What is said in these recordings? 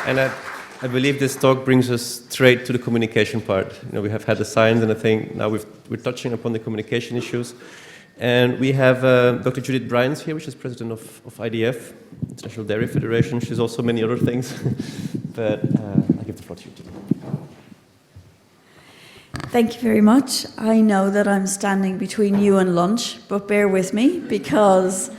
And I believe this talk brings us straight to the communication part. We have had the science, and I think now we're touching upon the communication issues. And we have Dr. Judith Bryans here, which is president of IDF, International Dairy Federation. She's also many other things, but I'll give the floor to you. Thank you very much. I know that I'm standing between you and lunch, but bear with me because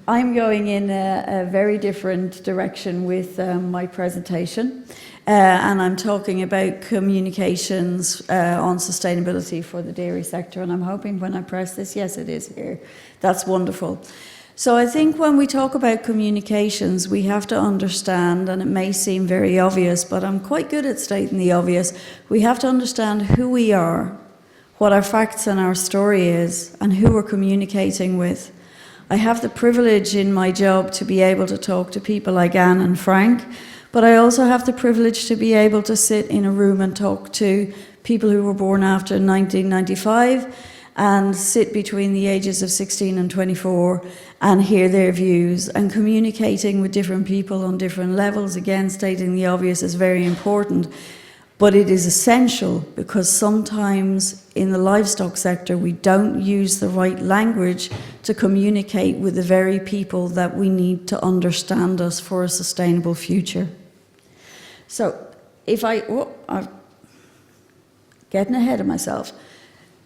I'm going in a very different direction with my presentation. And I'm talking about communications on sustainability for the dairy sector. And I'm hoping when I press this, yes, it is here. That's wonderful. So I think when we talk about communications, we have to understand, and it may seem very obvious, but I'm quite good at stating the obvious, we have to understand who we are, what our facts and our story is, and who we're communicating with. I have the privilege in my job to be able to talk to people like Anne and Frank, but I also have the privilege to be able to sit in a room and talk to people who were born after 1995 and sit between the ages of 16 and 24 and hear their views. And communicating with different people on different levels, again, stating the obvious, is very important. But it is essential because sometimes in the livestock sector we don't use the right language to communicate with the very people that we need to understand us for a sustainable future. So if I'm getting ahead of myself.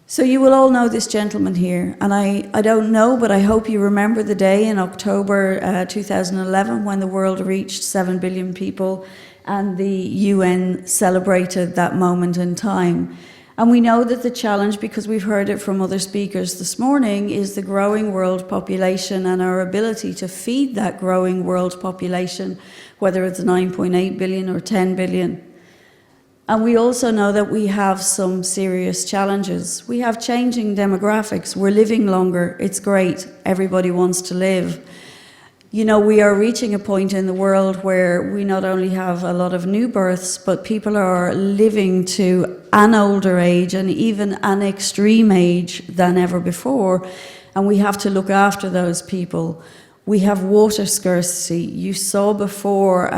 So you will all know this gentleman here, and I don't know, but I hope you remember the day in October 2011 when the world reached 7 billion people and the UN celebrated that moment in time. And we know that the challenge, because we've heard it from other speakers this morning, is the growing world population and our ability to feed that growing world population, whether it's 9.8 billion or 10 billion. And we also know that we have some serious challenges. We have changing demographics. We're living longer. It's great. Everybody wants to live. We are reaching a point in the world where we not only have a lot of new births, but people are living to an older age and even an extreme age than ever before. And we have to look after those people. We have water scarcity. You saw before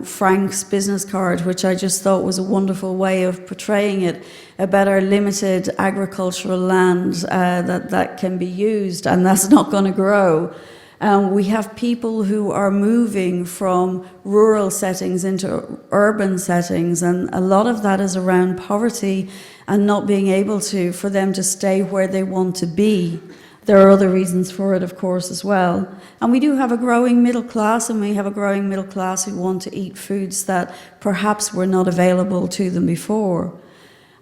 Frank's business card, which I just thought was a wonderful way of portraying it, about our limited agricultural land that can be used, and that's not going to grow. We have people who are moving from rural settings into urban settings, and a lot of that is around poverty and not being able for them to stay where they want to be. There are other reasons for it, of course, as well. And we do have a growing middle class, and we have a growing middle class who want to eat foods that perhaps were not available to them before.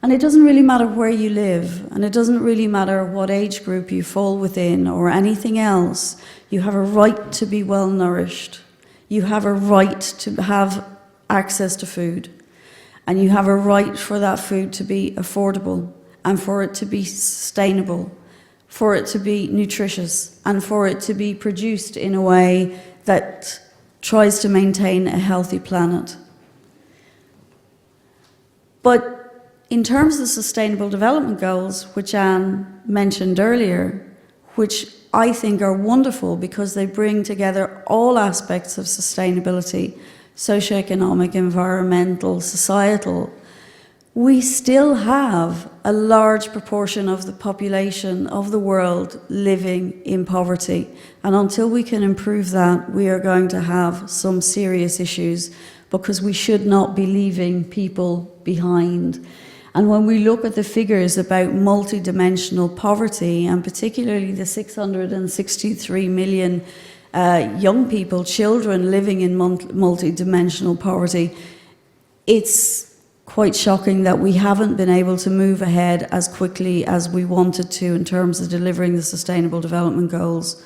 And it doesn't really matter where you live, and it doesn't really matter what age group you fall within or anything else. You have a right to be well nourished. You have a right to have access to food. And you have a right for that food to be affordable and for it to be sustainable, for it to be nutritious, and for it to be produced in a way that tries to maintain a healthy planet. But in terms of the Sustainable Development Goals, which Anne mentioned earlier, which I think are wonderful because they bring together all aspects of sustainability, socioeconomic, environmental, societal, we still have a large proportion of the population of the world living in poverty. And until we can improve that, we are going to have some serious issues because we should not be leaving people behind. And when we look at the figures about multidimensional poverty, and particularly the 663 million young people, children living in multidimensional poverty, it's quite shocking that we haven't been able to move ahead as quickly as we wanted to in terms of delivering the Sustainable Development Goals.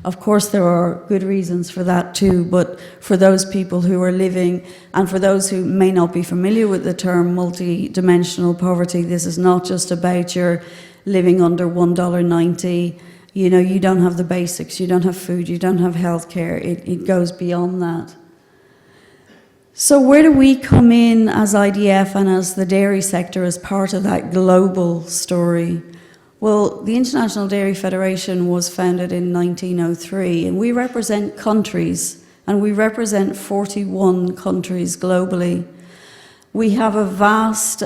Of course, there are good reasons for that too, but for those people who are living, and for those who may not be familiar with the term multi-dimensional poverty, this is not just about your living under $1.90. You don't have the basics, you don't have food, you don't have healthcare. It goes beyond that. So where do we come in as IDF and as the dairy sector as part of that global story? Well, the International Dairy Federation was founded in 1903, and we represent countries and we represent 41 countries globally. We have a vast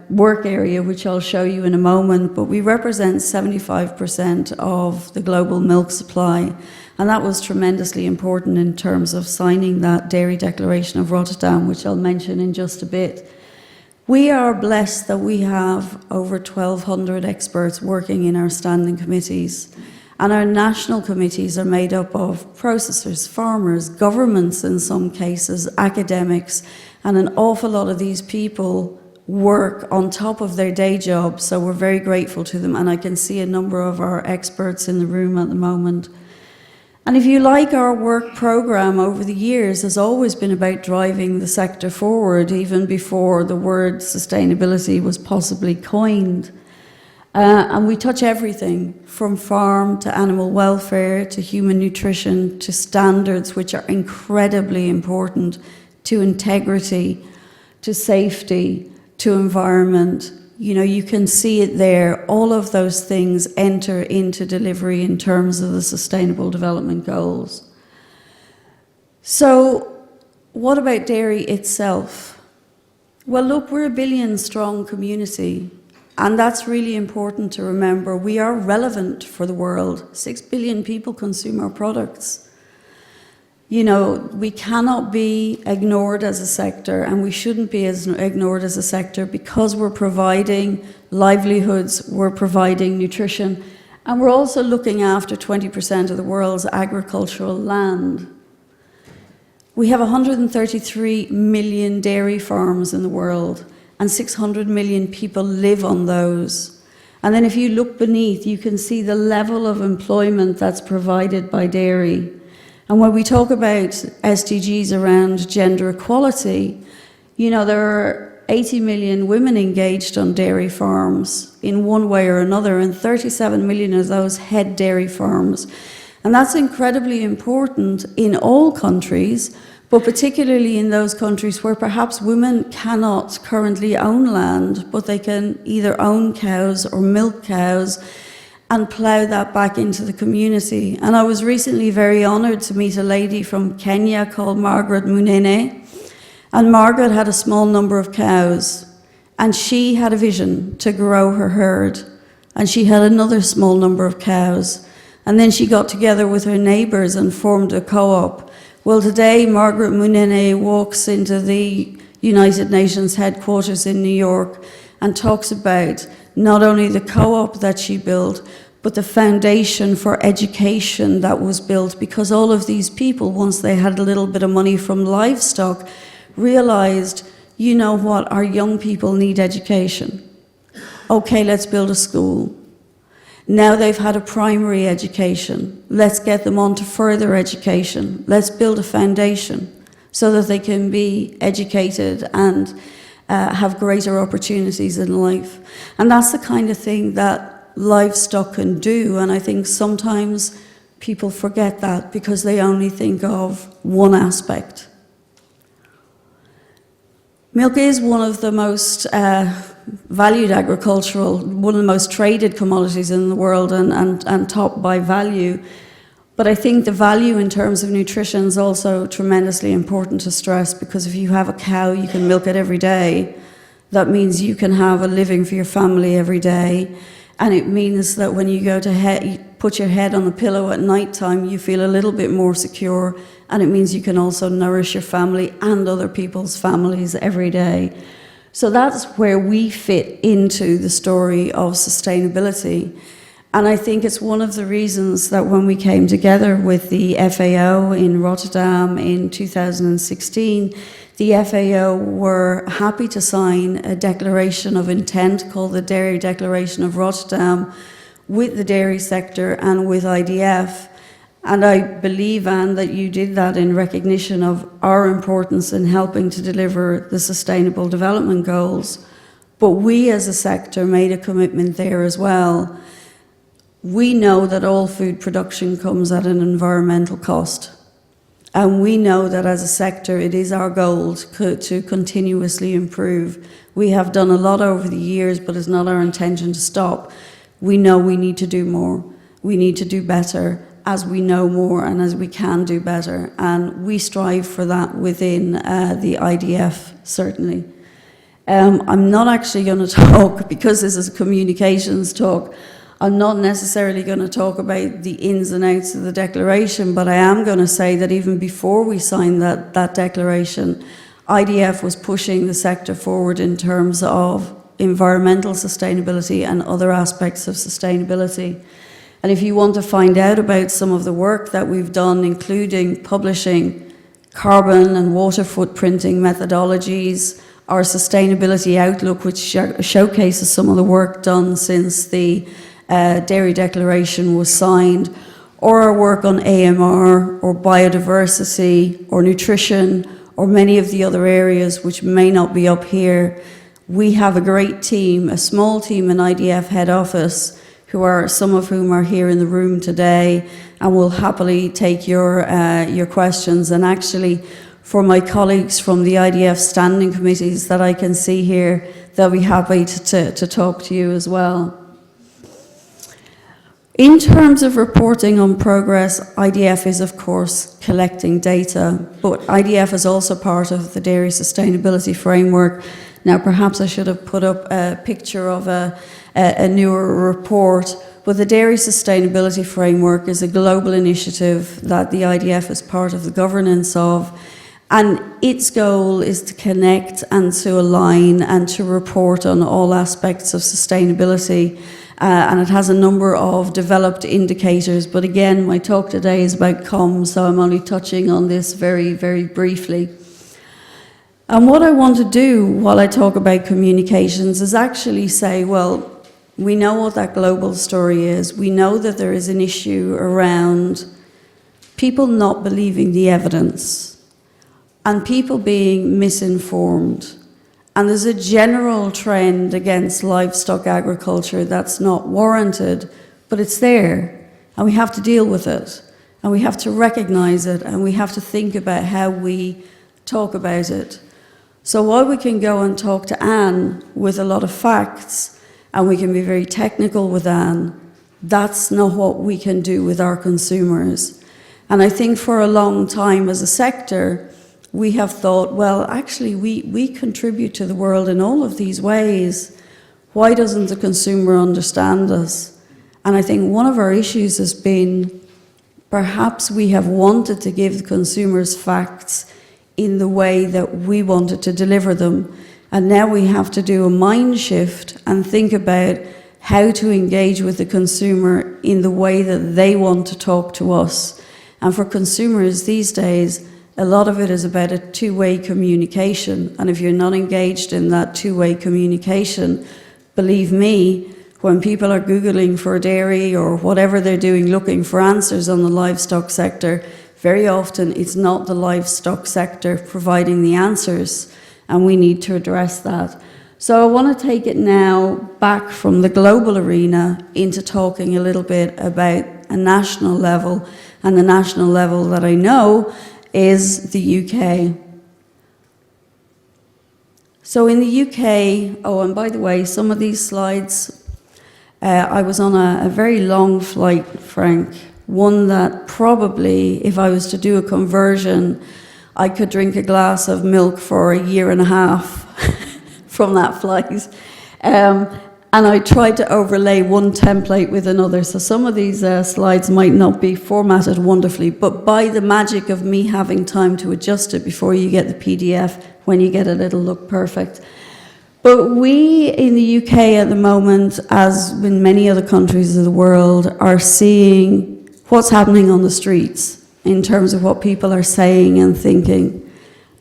work area, which I'll show you in a moment, but we represent 75% of the global milk supply, and that was tremendously important in terms of signing that Dairy Declaration of Rotterdam, which I'll mention in just a bit. We are blessed that we have over 1,200 experts working in our standing committees, and our national committees are made up of processors, farmers, governments in some cases, academics, and an awful lot of these people work on top of their day jobs, so we're very grateful to them, and I can see a number of our experts in the room at the moment. And if you like, our work programme over the years has always been about driving the sector forward, even before the word sustainability was possibly coined. And we touch everything from farm to animal welfare to human nutrition to standards, which are incredibly important, to integrity, to safety, to environment. You know, you can see it there. All of those things enter into delivery in terms of the Sustainable Development Goals. So, what about dairy itself? Well, look, we're a billion-strong community, and that's really important to remember. We are relevant for the world. 6 billion people consume our products. You know, we cannot be ignored as a sector, and we shouldn't be ignored as a sector, because we're providing livelihoods, we're providing nutrition, and we're also looking after 20% of the world's agricultural land. We have 133 million dairy farms in the world, and 600 million people live on those. And then if you look beneath, you can see the level of employment that's provided by dairy. And when we talk about SDGs around gender equality, you know, there are 80 million women engaged on dairy farms in one way or another, and 37 million of those head dairy farms. And that's incredibly important in all countries, but particularly in those countries where perhaps women cannot currently own land, but they can either own cows or milk cows, and plough that back into the community. And I was recently very honoured to meet a lady from Kenya called Margaret Munene. And Margaret had a small number of cows, and she had a vision to grow her herd. And she had another small number of cows. And then she got together with her neighbours and formed a co-op. Well, today Margaret Munene walks into the United Nations headquarters in New York and talks about not only the co-op that she built, but the foundation for education that was built, because all of these people, once they had a little bit of money from livestock, realized, you know what, our young people need education. Okay, let's build a school. Now they've had a primary education. Let's get them on to further education. Let's build a foundation so that they can be educated and have greater opportunities in life. And that's the kind of thing that livestock can do, and I think sometimes people forget that because they only think of one aspect. Milk is one of the most valued one of the most traded commodities in the world, and top by value. But I think the value in terms of nutrition is also tremendously important to stress, because if you have a cow, you can milk it every day. That means you can have a living for your family every day. And it means that when you go to put your head on the pillow at night time, you feel a little bit more secure. And it means you can also nourish your family and other people's families every day. So that's where we fit into the story of sustainability. And I think it's one of the reasons that when we came together with the FAO in Rotterdam in 2016, the FAO were happy to sign a declaration of intent called the Dairy Declaration of Rotterdam with the dairy sector and with IDF. And I believe, Anne, that you did that in recognition of our importance in helping to deliver the Sustainable Development Goals. But we as a sector made a commitment there as well. We know that all food production comes at an environmental cost. And we know that as a sector, it is our goal to continuously improve. We have done a lot over the years, but it's not our intention to stop. We know we need to do more. We need to do better. as we know more and as we can do better. And we strive for that within the IDF, certainly. I'm not actually going to talk, because this is a communications talk, I'm not necessarily going to talk about the ins and outs of the declaration, but I am going to say that even before we signed that declaration, IDF was pushing the sector forward in terms of environmental sustainability and other aspects of sustainability. And if you want to find out about some of the work that we've done, including publishing carbon and water footprinting methodologies, our sustainability outlook, which showcases some of the work done since the Derry Declaration was signed, or our work on AMR, or biodiversity, or nutrition, or many of the other areas which may not be up here, we have a great team, a small team in IDF head office, some of whom are here in the room today, and will happily take your questions. And actually, for my colleagues from the IDF standing committees that I can see here, they'll be happy to talk to you as well. In terms of reporting on progress, IDF is, of course, collecting data, but IDF is also part of the Dairy Sustainability Framework. Now, perhaps I should have put up a picture of a newer report, but the Dairy Sustainability Framework is a global initiative that the IDF is part of the governance of, and its goal is to connect and to align and to report on all aspects of sustainability. And it has a number of developed indicators, but again, my talk today is about comms, so I'm only touching on this very, very briefly. And what I want to do while I talk about communications is actually say, well, we know what that global story is. We know that there is an issue around people not believing the evidence and people being misinformed. And there's a general trend against livestock agriculture that's not warranted, but it's there, and we have to deal with it, and we have to recognize it, and we have to think about how we talk about it. So while we can go and talk to Anne with a lot of facts, and we can be very technical with Anne, that's not what we can do with our consumers. And I think for a long time as a sector, we have thought, well, actually, we contribute to the world in all of these ways. Why doesn't the consumer understand us? And I think one of our issues has been perhaps we have wanted to give the consumers facts in the way that we wanted to deliver them. And now we have to do a mind shift and think about how to engage with the consumer in the way that they want to talk to us. And for consumers these days, a lot of it is about a two-way communication, and if you're not engaged in that two-way communication, believe me, when people are Googling for dairy or whatever they're doing, looking for answers on the livestock sector, very often it's not the livestock sector providing the answers, and we need to address that. So I want to take it now back from the global arena into talking a little bit about a national level, and the national level that I know is the UK. So in the UK, oh, and by the way, some of these slides, I was on a very long flight, Frank, one that probably, if I was to do a conversion, I could drink a glass of milk for a year and a half from that flight. And I tried to overlay one template with another, so some of these slides might not be formatted wonderfully, but by the magic of me having time to adjust it before you get the PDF, when you get it, it'll look perfect. But we in the UK at the moment, as in many other countries of the world, are seeing what's happening on the streets in terms of what people are saying and thinking.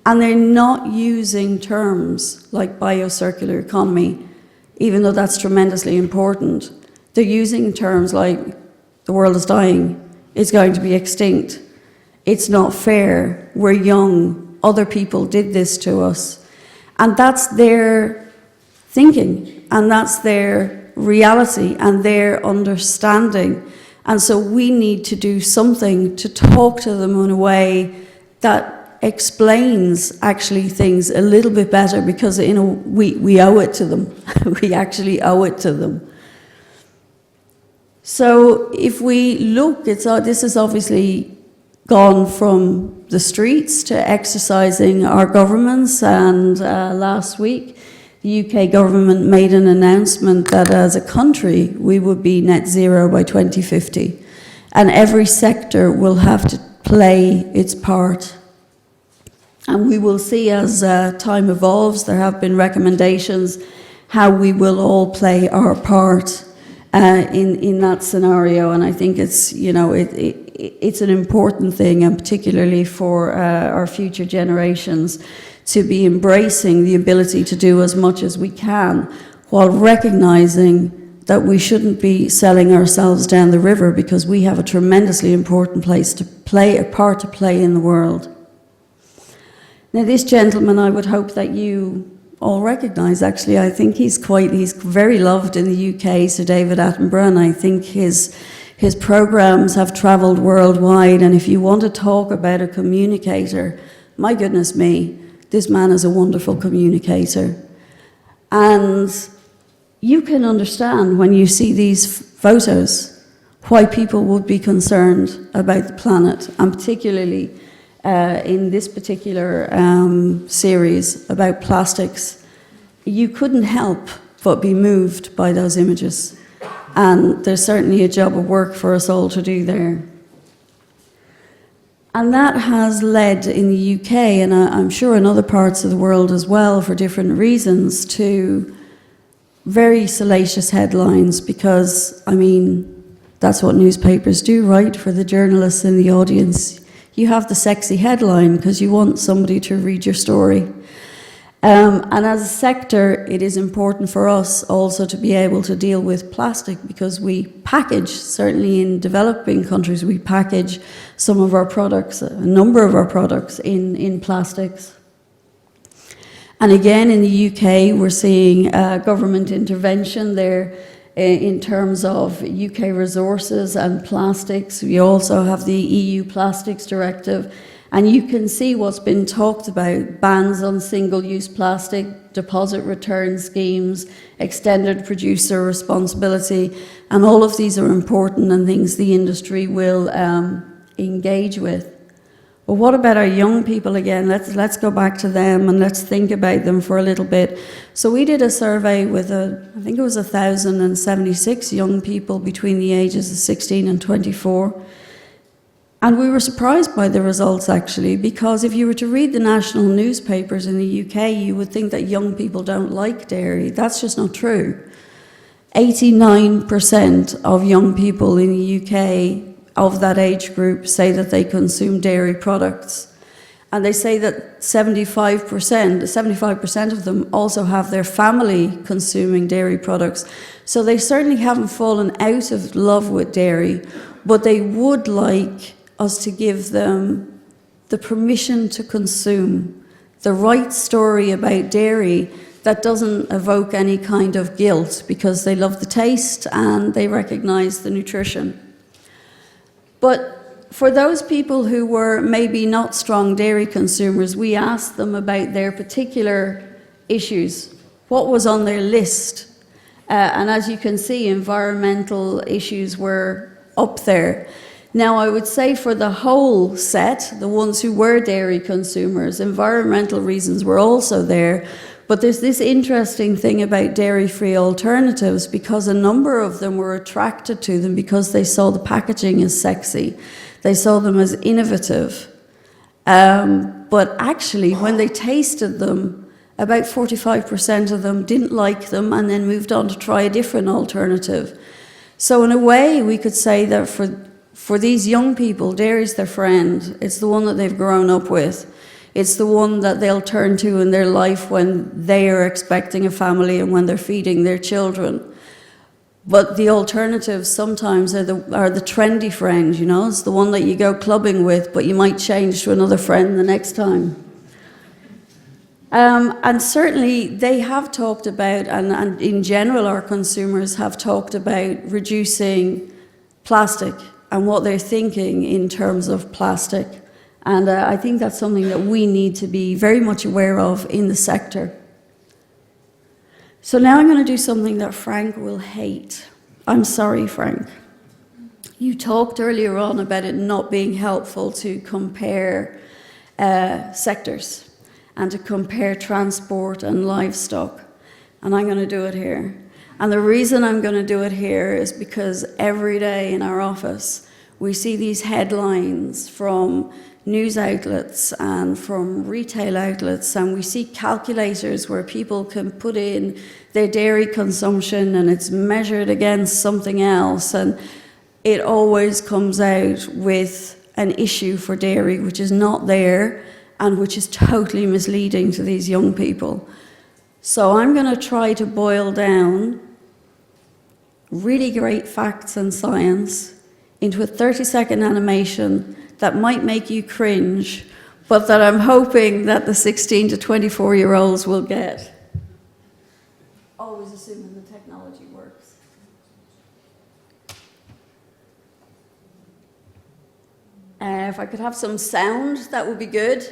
And they're not using terms like biocircular economy, even though that's tremendously important. They're using terms like, the world is dying, it's going to be extinct, it's not fair, we're young, other people did this to us. And that's their thinking, and that's their reality, and their understanding. And so we need to do something to talk to them in a way that explains actually things a little bit better, because we owe it to them. We actually owe it to them. So if we look, this is obviously gone from the streets to exercising our governments, and last week the UK government made an announcement that as a country we would be net zero by 2050, and every sector will have to play its part. And we will see as time evolves, there have been recommendations how we will all play our part in that scenario. And I think it's, you know, it's an important thing, and particularly for our future generations, to be embracing the ability to do as much as we can, while recognizing that we shouldn't be selling ourselves down the river, because we have a tremendously important place to play, a part to play in the world. Now, this gentleman, I would hope that you all recognise. Actually, I think he's very loved in the UK, Sir David Attenborough, and I think his programmes have travelled worldwide. And if you want to talk about a communicator, my goodness me, this man is a wonderful communicator. And you can understand when you see these photos why people would be concerned about the planet, and particularly in this particular series about plastics. You couldn't help but be moved by those images, and there's certainly a job of work for us all to do there. And that has led in the UK, and I'm sure in other parts of the world as well for different reasons, to very salacious headlines, because, I mean, that's what newspapers do, right? For the journalists in the audience, you have the sexy headline because you want somebody to read your story. And as a sector, it is important for us also to be able to deal with plastic, because we package, certainly in developing countries, we package some of our products, a number of our products in plastics. And again, in the UK, we're seeing government intervention there in terms of UK resources and plastics. We also have the EU Plastics Directive, and you can see what's been talked about: bans on single-use plastic, deposit return schemes, extended producer responsibility, and all of these are important and things the industry will engage with. But what about our young people again? Let's go back to them and let's think about them for a little bit. So we did a survey with I think it was 1,076 young people between the ages of 16 and 24. And we were surprised by the results, actually, because if you were to read the national newspapers in the UK, you would think that young people don't like dairy. That's just not true. 89% of young people in the UK of that age group say that they consume dairy products. And they say that 75% of them also have their family consuming dairy products. So they certainly haven't fallen out of love with dairy, but they would like us to give them the permission to consume the right story about dairy that doesn't evoke any kind of guilt, because they love the taste and they recognize the nutrition. But for those people who were maybe not strong dairy consumers, we asked them about their particular issues. What was on their list? And as you can see, environmental issues were up there. Now, I would say for the whole set, the ones who were dairy consumers, environmental reasons were also there. But there's this interesting thing about dairy-free alternatives, because a number of them were attracted to them because they saw the packaging as sexy. They saw them as innovative. But actually, when they tasted them, about 45% of them didn't like them and then moved on to try a different alternative. So in a way, we could say that for these young people, dairy's their friend. It's the one that they've grown up with. It's the one that they'll turn to in their life when they are expecting a family and when they're feeding their children. But the alternatives sometimes are the trendy friend, you know. It's the one that you go clubbing with, but you might change to another friend the next time. And certainly they have talked about, and in general our consumers have talked about reducing plastic and what they're thinking in terms of plastic. And I think that's something that we need to be very much aware of in the sector. So now I'm going to do something that Frank will hate. I'm sorry, Frank. You talked earlier on about it not being helpful to compare sectors and to compare transport and livestock. And I'm going to do it here. And the reason I'm going to do it here is because every day in our office, we see these headlines from news outlets and from retail outlets, and we see calculators where people can put in their dairy consumption and it's measured against something else, and it always comes out with an issue for dairy which is not there and which is totally misleading to these young people. So I'm going to try to boil down really great facts and science into a 30-second animation that might make you cringe, but that I'm hoping that the 16 to 24-year-olds will get. Always assuming the technology works. If I could have some sound, that would be good.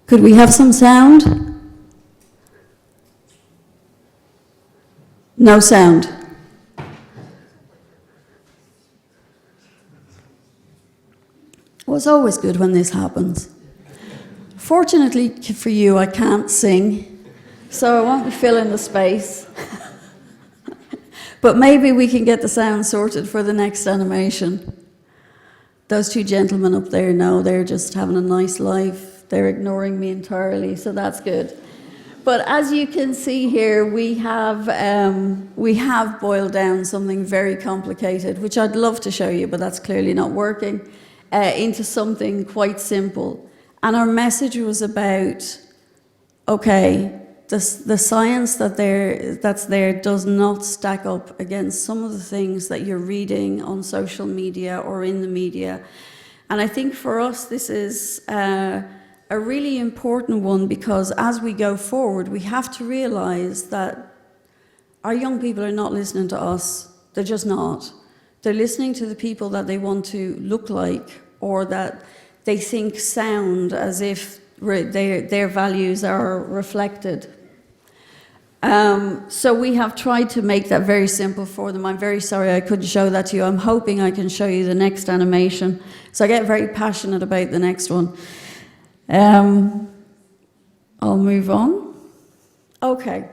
Could we have some sound? No sound. Well, it's always good when this happens. Fortunately for you, I can't sing, so I won't be filling the space. But maybe we can get the sound sorted for the next animation. Those two gentlemen up there, no, they're just having a nice life. They're ignoring me entirely, so that's good. But as you can see here, we have boiled down something very complicated, which I'd love to show you, but that's clearly not working, into something quite simple. And our message was about, okay, the science that's there does not stack up against some of the things that you're reading on social media or in the media. And I think for us, this is a really important one, because as we go forward, we have to realize that our young people are not listening to us. They're just not. They're listening to the people that they want to look like, or that they think sound as if their values are reflected. So we have tried to make that very simple for them. I'm very sorry I couldn't show that to you. I'm hoping I can show you the next animation. So I get very passionate about the next one. I'll move on. Okay.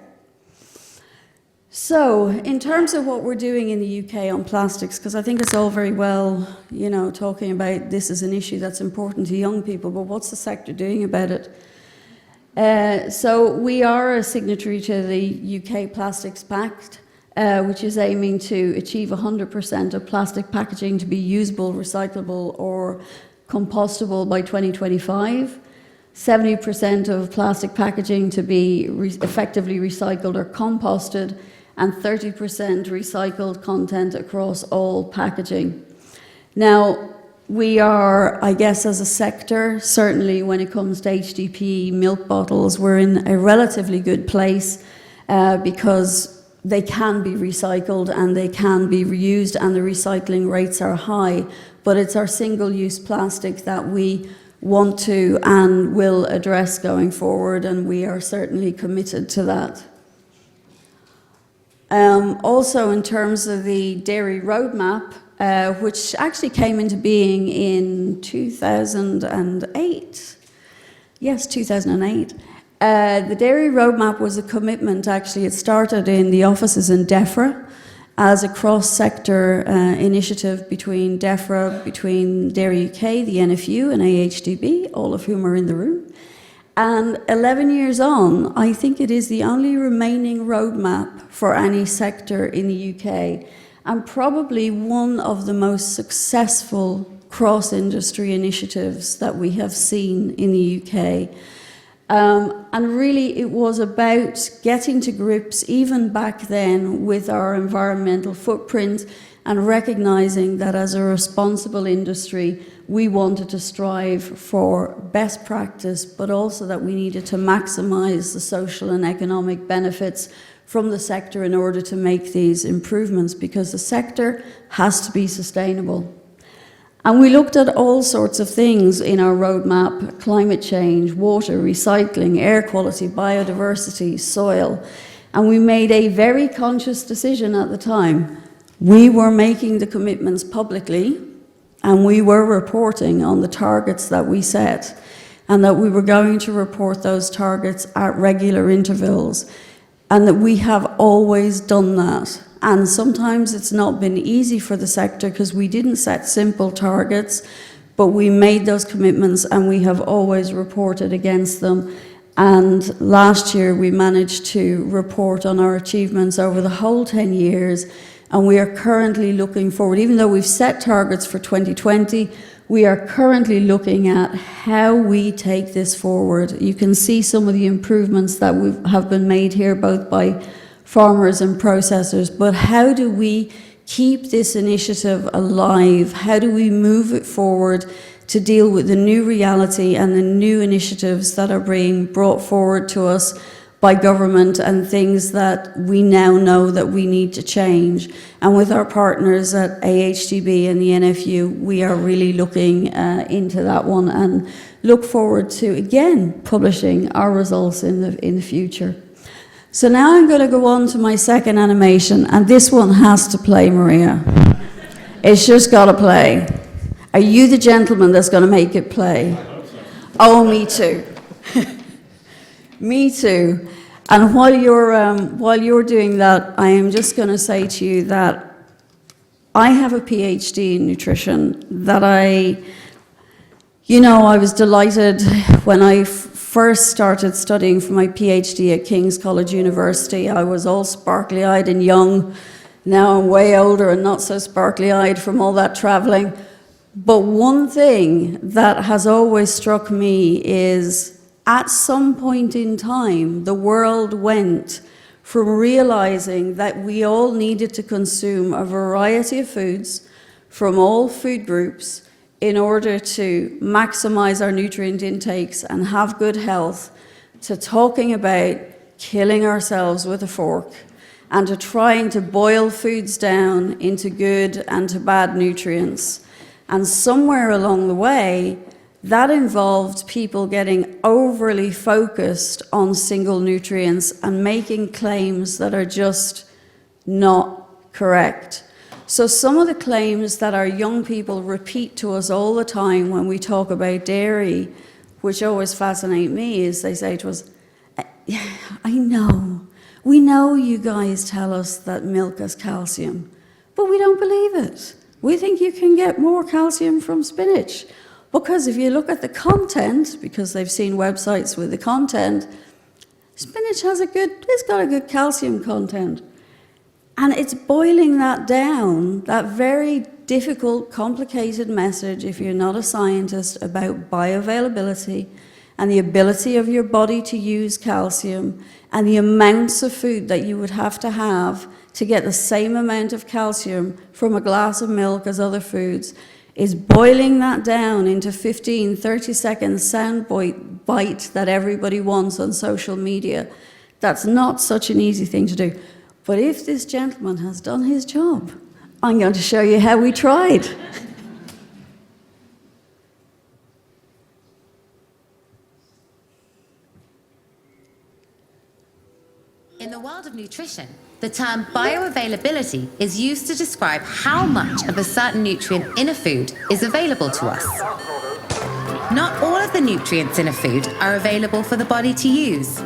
So, in terms of what we're doing in the UK on plastics, because I think it's all very well, you know, talking about this is an issue that's important to young people, but what's the sector doing about it? So, we are a signatory to the UK Plastics Pact, which is aiming to achieve 100% of plastic packaging to be usable, recyclable, or compostable by 2025. 70% of plastic packaging to be effectively recycled or composted, and 30% recycled content across all packaging. Now, we are, I guess, as a sector, certainly when it comes to HDPE milk bottles, we're in a relatively good place because they can be recycled and they can be reused, and the recycling rates are high. But it's our single-use plastic that we want to and will address going forward, and we are certainly committed to that. Also, in terms of the dairy roadmap, which actually came into being in 2008. Yes, 2008. The dairy roadmap was a commitment, actually. It started in the offices in DEFRA as a cross-sector initiative between DEFRA, between Dairy UK, the NFU, and AHDB, all of whom are in the room. And 11 years on, I think it is the only remaining roadmap for any sector in the UK, and probably one of the most successful cross-industry initiatives that we have seen in the UK. And really it was about getting to grips, even back then, with our environmental footprint, and recognising that as a responsible industry, we wanted to strive for best practice, but also that we needed to maximise the social and economic benefits from the sector in order to make these improvements, because the sector has to be sustainable. And we looked at all sorts of things in our roadmap: climate change, water, recycling, air quality, biodiversity, soil. And we made a very conscious decision at the time. we were making the commitments publicly, and we were reporting on the targets that we set, and that we were going to report those targets at regular intervals, and that we have always done that. And sometimes it's not been easy for the sector because we didn't set simple targets, but we made those commitments and we have always reported against them. And last year we managed to report on our achievements over the whole 10 years, and we are currently looking forward. Even though we've set targets for 2020, we are currently looking at how we take this forward. You can see some of the improvements that have been made here, both by farmers and processors, but how do we keep this initiative alive? How do we move it forward to deal with the new reality and the new initiatives that are being brought forward to us by government and things that we now know that we need to change? And with our partners at AHDB and the NFU, we are really looking into that one and look forward to, again, publishing our results in the future. So now I'm going to go on to my second animation, and this one has to play, Maria. It's just got to play. Are you the gentleman that's going to make it play? Oh, me too. Me too. And while you're doing that, I am just going to say to you that I have a PhD in nutrition that I was delighted when I first started studying for my PhD at King's College University. I was all sparkly-eyed and young. Now I'm way older and not so sparkly-eyed from all that traveling. But one thing that has always struck me is at some point in time, the world went from realizing that we all needed to consume a variety of foods from all food groups in order to maximize our nutrient intakes and have good health, to talking about killing ourselves with a fork, and to trying to boil foods down into good and to bad nutrients. And somewhere along the way, that involved people getting overly focused on single nutrients and making claims that are just not correct. So some of the claims that our young people repeat to us all the time when we talk about dairy, which always fascinate me, is they say to us, I know, we know you guys tell us that milk has calcium, but we don't believe it. We think you can get more calcium from spinach. Because if you look at the content, because they've seen websites with the content, spinach it's got a good calcium content. And it's boiling that down, that very difficult, complicated message, if you're not a scientist, about bioavailability and the ability of your body to use calcium and the amounts of food that you would have to get the same amount of calcium from a glass of milk as other foods, is boiling that down into 15, 30-second sound bite that everybody wants on social media. That's not such an easy thing to do. But if this gentleman has done his job, I'm going to show you how we tried. In the world of nutrition, the term bioavailability is used to describe how much of a certain nutrient in a food is available to us. Not all of the nutrients in a food are available for the body to use.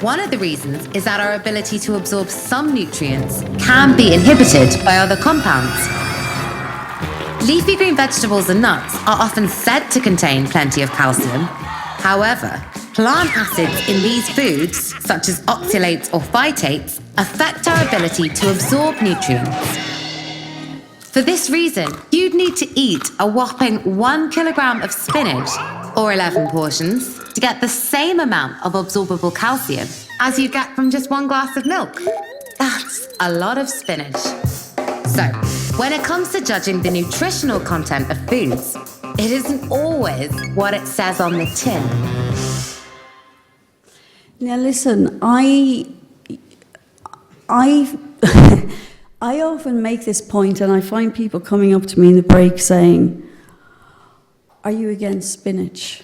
One of the reasons is that our ability to absorb some nutrients can be inhibited by other compounds. Leafy green vegetables and nuts are often said to contain plenty of calcium. However, plant acids in these foods, such as oxalates or phytates, affect our ability to absorb nutrients. For this reason, you'd need to eat a whopping 1 kilogram of spinach, or 11 portions, to get the same amount of absorbable calcium as you get from just 1 glass of milk. That's a lot of spinach. So, when it comes to judging the nutritional content of foods, it isn't always what it says on the tin. Now listen, I often make this point, and I find people coming up to me in the break saying, "Are you against spinach?"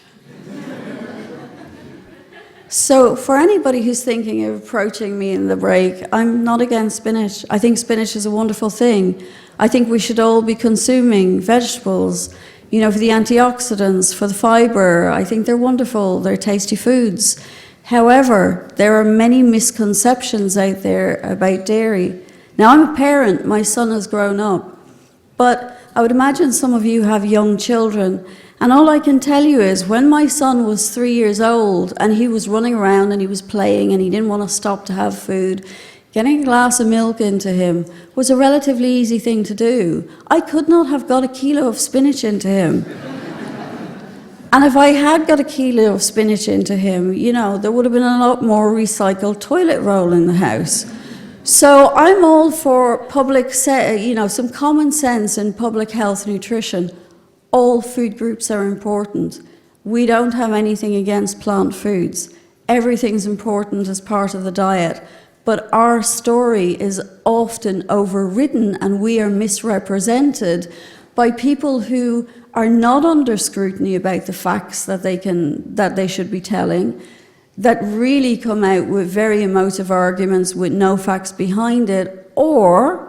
So for anybody who's thinking of approaching me in the break, I'm not against spinach. I think spinach is a wonderful thing. I think we should all be consuming vegetables, you know, for the antioxidants, for the fiber. I think they're wonderful, they're tasty foods. However, there are many misconceptions out there about dairy. Now, I'm a parent, my son has grown up, but I would imagine some of you have young children. And all I can tell you is when my son was 3 years old and he was running around and he was playing and he didn't want to stop to have food, getting a glass of milk into him was a relatively easy thing to do. I could not have got a kilo of spinach into him. And if I had got a kilo of spinach into him, you know, there would have been a lot more recycled toilet roll in the house. So I'm all for some common sense in public health nutrition. All food groups are important. We don't have anything against plant foods. Everything's important as part of the diet. But our story is often overridden and we are misrepresented by people who are not under scrutiny about the facts that they should be telling, that really come out with very emotive arguments with no facts behind it, or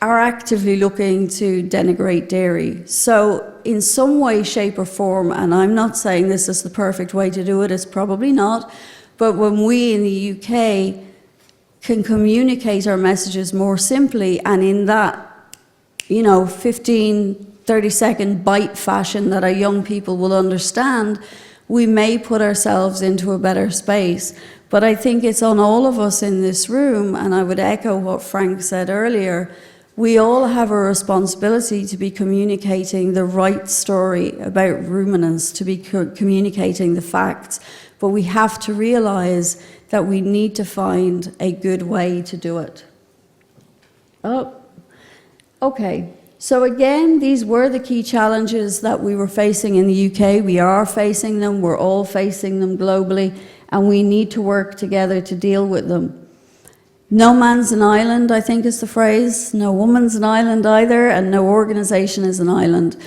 are actively looking to denigrate dairy. So in some way, shape or form, and I'm not saying this is the perfect way to do it, it's probably not, but when we in the UK can communicate our messages more simply and in that, 15, 30-second bite fashion that our young people will understand, we may put ourselves into a better space. But I think it's on all of us in this room, and I would echo what Frank said earlier, we all have a responsibility to be communicating the right story about ruminants, to be communicating the facts, but we have to realize that we need to find a good way to do it. Oh, okay. So again, these were the key challenges that we were facing in the UK. We are facing them, we're all facing them globally, and we need to work together to deal with them. No man's an island, I think is the phrase. No woman's an island either, and no organization is an island.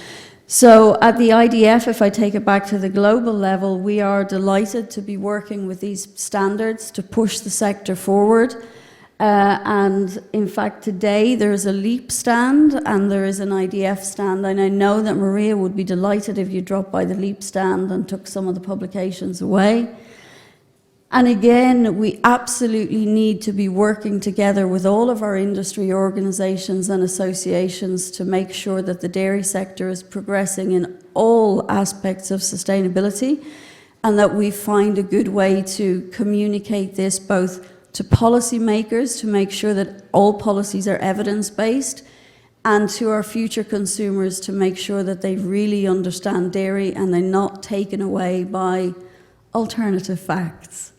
So at the IDF, if I take it back to the global level, we are delighted to be working with these standards to push the sector forward. And in fact, today there is a LEAP stand and there is an IDF stand. And I know that Maria would be delighted if you dropped by the LEAP stand and took some of the publications away. And again, we absolutely need to be working together with all of our industry organizations and associations to make sure that the dairy sector is progressing in all aspects of sustainability and that we find a good way to communicate this both to policymakers to make sure that all policies are evidence-based and to our future consumers to make sure that they really understand dairy and they're not taken away by alternative facts.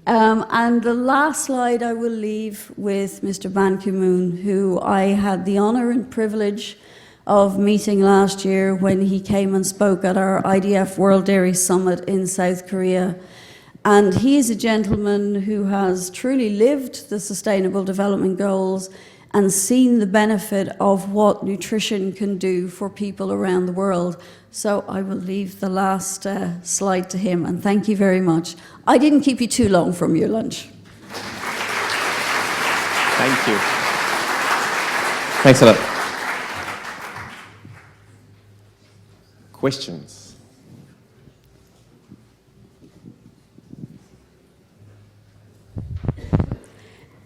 And the last slide I will leave with Mr. Ban Ki-moon, who I had the honor and privilege of meeting last year when he came and spoke at our IDF World Dairy Summit in South Korea. And he is a gentleman who has truly lived the Sustainable Development Goals and seen the benefit of what nutrition can do for people around the world. So I will leave the last slide to him, and thank you very much. I didn't keep you too long from your lunch. Thank you. Thanks a lot. Questions?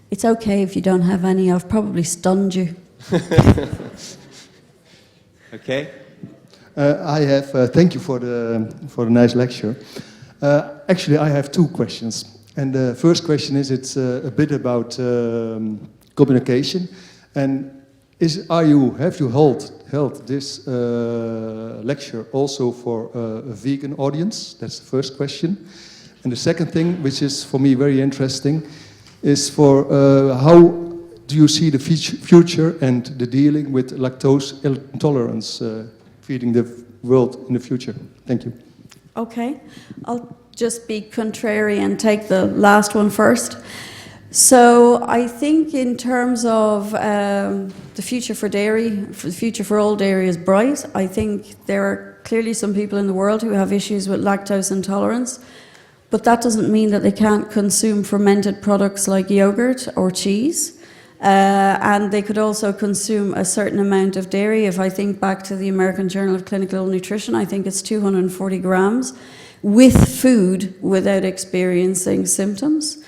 It's okay if you don't have any. I've probably stunned you. Okay. Thank you for the nice lecture. Actually, I have two questions. And the first question is, it's a bit about communication. And have you held this lecture also for a vegan audience? That's the first question. And the second thing, which is for me very interesting, is for how do you see the future and the dealing with lactose intolerance feeding the world in the future? Thank you. Okay, I'll just be contrary and take the last one first. So I think in terms of the future for dairy, the future for all dairy is bright. I think there are clearly some people in the world who have issues with lactose intolerance. But that doesn't mean that they can't consume fermented products like yogurt or cheese. And they could also consume a certain amount of dairy. If I think back to the American Journal of Clinical Nutrition, I think it's 240 grams with food without experiencing symptoms.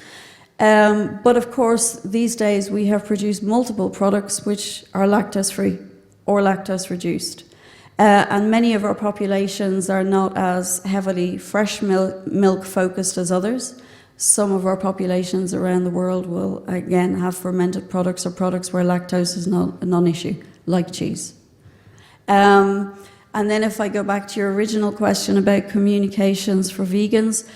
But of course, these days we have produced multiple products which are lactose-free or lactose-reduced. And many of our populations are not as heavily fresh milk focused as others. Some of our populations around the world will, again, have fermented products or products where lactose is not a non-issue, like cheese. And then if I go back to your original question about communications for vegans,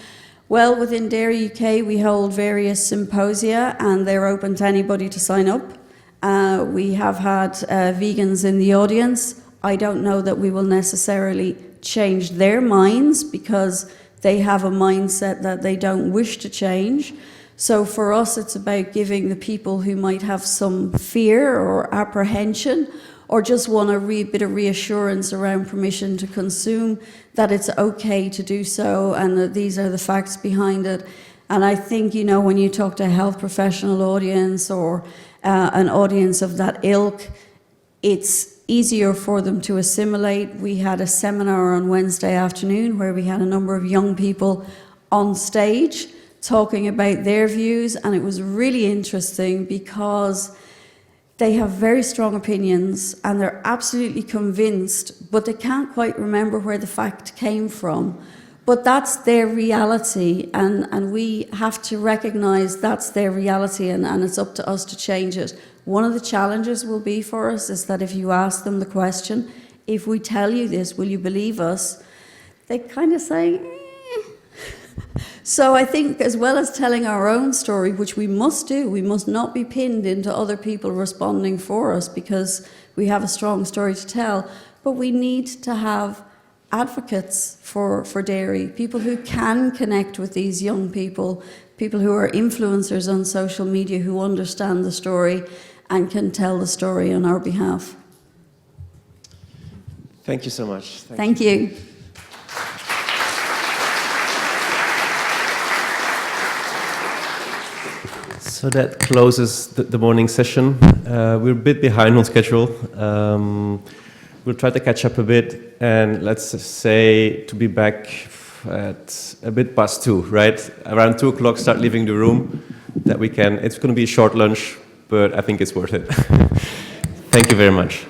well, within Derry UK, we hold various symposia, and they're open to anybody to sign up. We have had vegans in the audience. I don't know that we will necessarily change their minds because they have a mindset that they don't wish to change. So for us, it's about giving the people who might have some fear or apprehension or just want a bit of reassurance around permission to consume, that it's okay to do so and that these are the facts behind it. And I think, you know, when you talk to a health professional audience or an audience of that ilk, it's easier for them to assimilate. We had a seminar on Wednesday afternoon where we had a number of young people on stage talking about their views, and it was really interesting because they have very strong opinions and they're absolutely convinced, but they can't quite remember where the fact came from. But that's their reality, and we have to recognize that's their reality, and it's up to us to change it. One of the challenges will be for us is that if you ask them the question, if we tell you this, will you believe us? They kind of say, eh. So I think as well as telling our own story, which we must do, we must not be pinned into other people responding for us because we have a strong story to tell, but we need to have advocates for dairy, people who can connect with these young people, people who are influencers on social media who understand the story and can tell the story on our behalf. Thank you so much. Thank you. So that closes the morning session. We're a bit behind on schedule. We'll try to catch up a bit, and let's say to be back at a bit past 2, right? Around 2 o'clock, start leaving the room. That we can. It's going to be a short lunch, but I think it's worth it. Thank you very much.